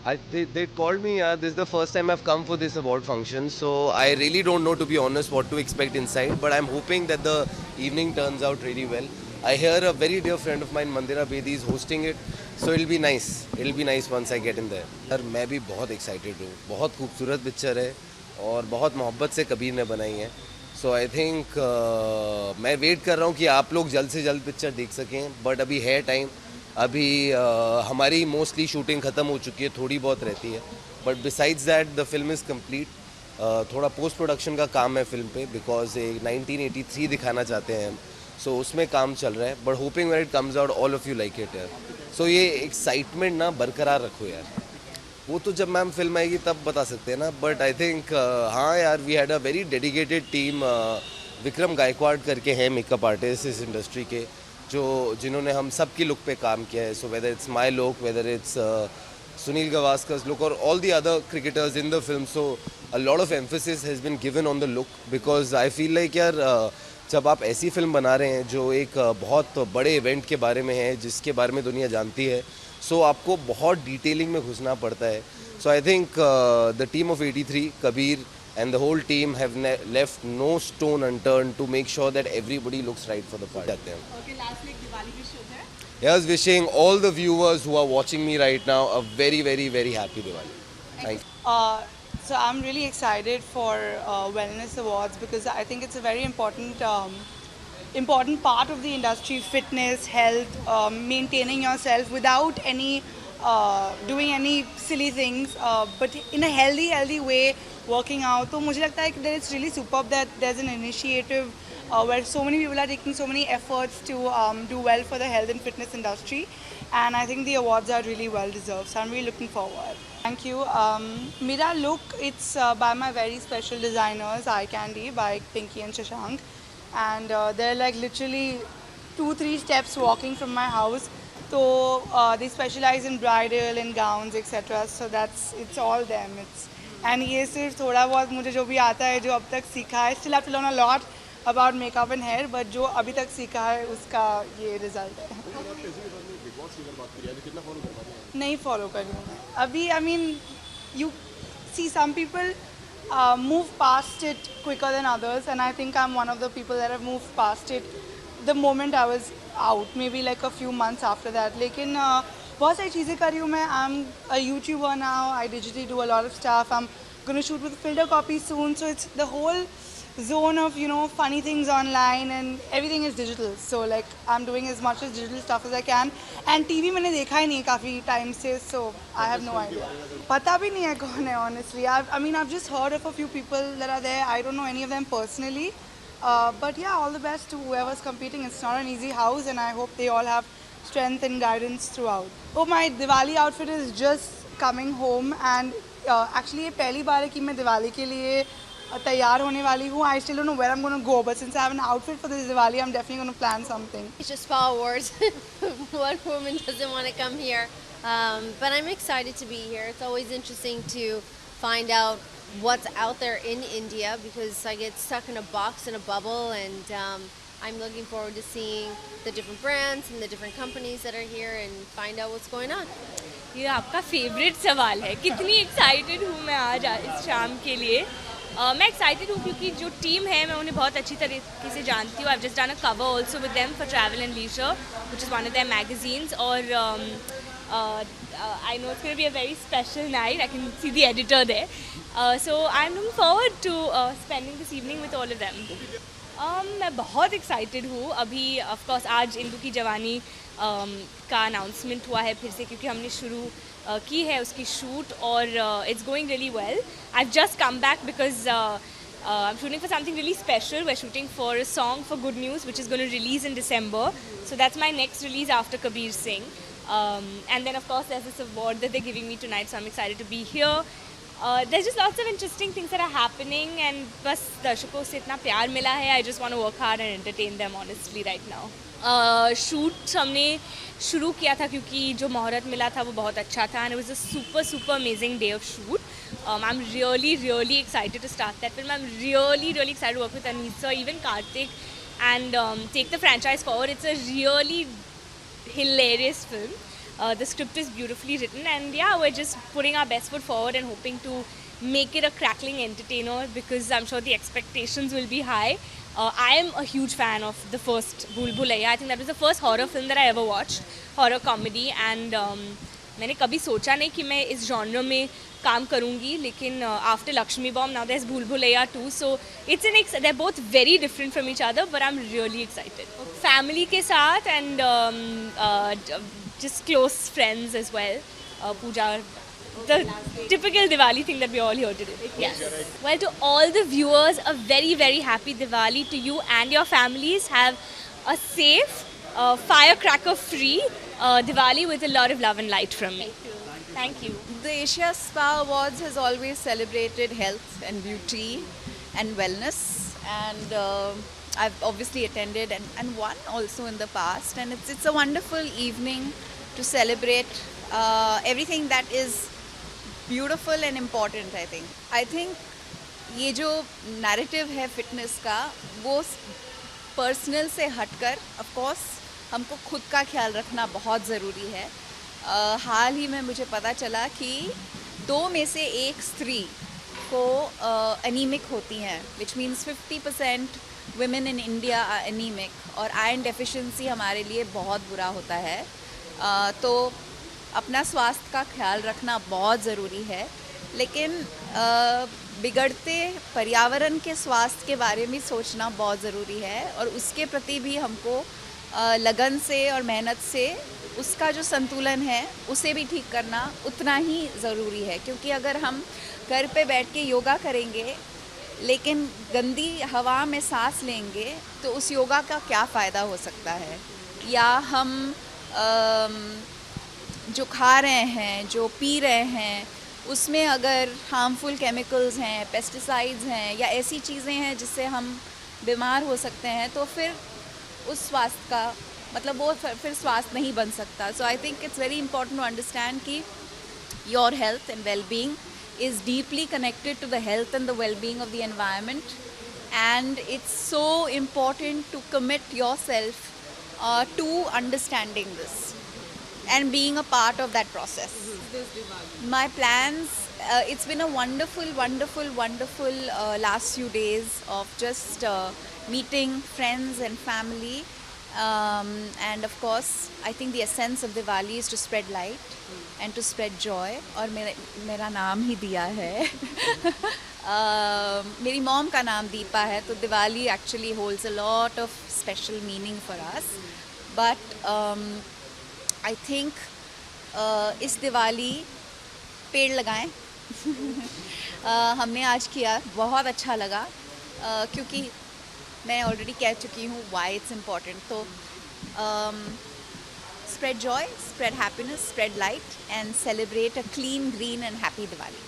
They called me. This is the first time I've come for this award function, so I really don't know, to be honest, what to expect inside. But I'm hoping that the evening turns out really well. I hear a very dear friend of mine, Mandira Bedi, is hosting it, so it'll be nice. It'll be nice once I get in there. यार मैं भी बहुत excited हूँ. बहुत खूबसूरत picture है और बहुत मोहब्बत से कबीर ने बनाई है. सो आई थिंक मैं वेट कर रहा हूँ कि आप लोग जल्द से जल्द पिक्चर देख सकें. बट अभी है टाइम. अभी हमारी मोस्टली शूटिंग ख़त्म हो चुकी है, थोड़ी बहुत रहती है. But besides that the film is complete. थोड़ा पोस्ट प्रोडक्शन का काम है फिल्म पे, बिकॉज एक 1983 दिखाना चाहते हैं हम. सो उसमें काम चल रहा है. But hopping when it comes out all of you like it यार. सो ये एक्साइटमेंट ना बरकरार रखो यार. वो तो जब मैम फिल्म आएगी तब बता सकते हैं ना. बट आई थिंक हाँ यार, we had a very dedicated team. Vikram Gaikwad करके हैं मेकअप आर्टिस्ट इस इंडस्ट्री के, जो जिन्होंने हम सब की लुक पे काम किया है. So whether it's my look, whether it's Sunil Gavaskar's look और all the other cricketers in the film. So a lot of emphasis has been given on the look, because I feel like यार जब आप ऐसी film बना रहे हैं जो एक बहुत बड़े इवेंट के बारे में है, जिसके बारे में दुनिया जानती है, सो आपको बहुत डिटेलिंग में घुसना पड़ता है. So I think the team of 83, Kabir and the whole team have left no stone unturned to make sure that everybody looks right for the part. Okay, last like Diwali की shoot है. Yes, wishing all the viewers who are watching me right now a very, very, very happy Diwali. Thank you. So I'm really excited for Wellness Awards because I think it's a very important part of the industry: fitness, health, maintaining yourself without any doing any silly things, but in a healthy way, working out. तो मुझे लगता है कि that it's really superb that there's an initiative where so many people are taking so many efforts to do well for the health and fitness industry, and I think the awards are really well deserved. So I'm really looking forward. Thank you. मेरा look, it's by my very special designers, Eye Candy by Pinky and Shashank, and they're like literally 2-3 steps walking from my house. So they specialize in bridal and gowns, etc. So it's all them. And ये सिर्फ थोड़ा बहुत मुझे जो भी आता है, जो अब तक सीखा है. Still have to learn a lot about makeup and hair, but जो अभी तक सीखा है उसका ये रिजल्ट है. नहीं फॉलो कर रही हूँ मैं अभी. I mean, you see some people move past it quicker than others, and I think I'm one of the people that have moved past it the moment I was out, maybe like a few months after that. लेकिन बहुत सारी चीज़ें कर रही हूँ मैं. I'm a YouTuber now. I digitally do a lot of stuff. I'm going to shoot with filter copy soon. So it's the whole zone of, funny things online, and everything is digital. So like I'm doing as much as digital stuff as I can. And TV मैंने देखा ही नहीं काफ़ी time से, so I have no idea. पता भी नहीं है कौन है honestly. I've just heard of a few people that are there. I don't know any of them personally. But yeah, all the best to whoever's competing. It's not an easy house, and I hope they all have strength and guidance throughout. Oh, my Diwali outfit is just coming home, and actually ये पहली बार है कि मैं दिवाली के लिए तैयार होने वाली हूँ. I still don't know where I'm going to go, but since I have an outfit for this Diwali, I'm definitely going to plan something. It's just Spa Awards. What woman doesn't want to come here? But I'm excited to be here. It's always interesting to find out what's out there in India, because I get stuck in a box, in a bubble, and I'm looking forward to seeing the different brands and the different companies that are here and find out what's going on. ये आपका favourite सवाल है, कितनी excited हूँ मैं आज इस शाम के लिए. मैं एक्साइटेड हूँ क्योंकि जो टीम है मैं उन्हें बहुत अच्छी तरीके से जानती हूँ. I have just done a cover also with them for Travel and Leisure, which is one of their magazines. और I know it's going to be a very special night. I can see the editor there. So I'm looking forward to spending this evening with all of them. मैं बहुत excited हूँ. अभी of course आज इंदु की जवानी का announcement हुआ है फिर से, क्योंकि हमने शुरू की है उसकी शूट, और it's going really well. I have just come back because I'm shooting for something really special. We're shooting for a song for Good News, which is going to release in December. So that's my next release after Kabir Singh. And then of course there's this award that they're giving me tonight, so I'm excited to be here. There's just lots of interesting things that are happening, and बस दर्शकों से इतना प्यार मिला है. I just want to work hard and entertain them honestly right now. Shoot हमने शुरू किया था क्योंकि जो मुहूर्त मिला था वो बहुत अच्छा था, and it was a super amazing day of shoot. I'm really excited to start that film. I'm really excited to work with Anisa, even Karthik, and take the franchise forward. It's a really hilarious film. The script is beautifully written, and yeah, we're just putting our best foot forward and hoping to make it a crackling entertainer because I'm sure the expectations will be high. I am a huge fan of the first Bhool Bhulaiya. I think that was the first horror film that I ever watched, horror comedy, and मैंने कभी सोचा नहीं कि मैं इस genre में काम करूँगी, लेकिन after Lakshmi Bomb now there's Bhool Bhulaiya too, so they're both very different from each other, but I'm really excited. Family के साथ and just close friends as well. Pooja, the typical Diwali thing that we all here to do. Yes. Well, to all the viewers, a very, very happy Diwali to you and your families. Have a safe, firecracker-free Diwali with a lot of love and light from me. Thank you. The Asia Spa Awards has always celebrated health and beauty and wellness, and I've obviously attended and won also in the past, and it's a wonderful evening to celebrate everything that is beautiful and important. I think ये जो narrative है fitness का, वो personal से हटकर of course हमको खुद का ख्याल रखना बहुत ज़रूरी है. हाल ही में मुझे पता चला कि 2 में से 1 स्त्री को anemic होती हैं, which means 50% women in India are anemic, और iron deficiency हमारे लिए बहुत बुरा होता है. तो अपना स्वास्थ्य का ख्याल रखना बहुत ज़रूरी है, लेकिन बिगड़ते पर्यावरण के स्वास्थ्य के बारे में सोचना बहुत ज़रूरी है, और उसके प्रति भी हमको लगन से और मेहनत से उसका जो संतुलन है उसे भी ठीक करना उतना ही ज़रूरी है. क्योंकि अगर हम घर पे बैठ के योगा करेंगे लेकिन गंदी हवा में सांस लेंगे तो उस योगा का क्या फ़ायदा हो सकता है. या हम जो खा रहे हैं, जो पी रहे हैं, उसमें अगर हार्मफुल केमिकल्स हैं, पेस्टिसाइड्स हैं, या ऐसी चीज़ें हैं जिससे हम बीमार हो सकते हैं, तो फिर उस स्वास्थ्य का मतलब वो फिर स्वास्थ्य नहीं बन सकता. So I think it's very important to understand कि your health and wellbeing is deeply connected to the health and the well-being of the environment, and it's so important to commit yourself to understanding this and being a part of that process. My plans, it's been a wonderful last few days of just meeting friends and family, and of course I think the essence of Diwali is to spread light and to spread joy. और मेरा नाम ही दिया है. मेरी mom का नाम दीपा है, तो Diwali actually holds a lot of special meaning for us. But I think इस दिवाली पेड़ लगाएं. हमने आज किया, बहुत अच्छा लगा, क्योंकि मैं ऑलरेडी कह चुकी हूँ why it's important. तो spread joy, spread happiness, spread light, and celebrate a clean, green and happy Diwali.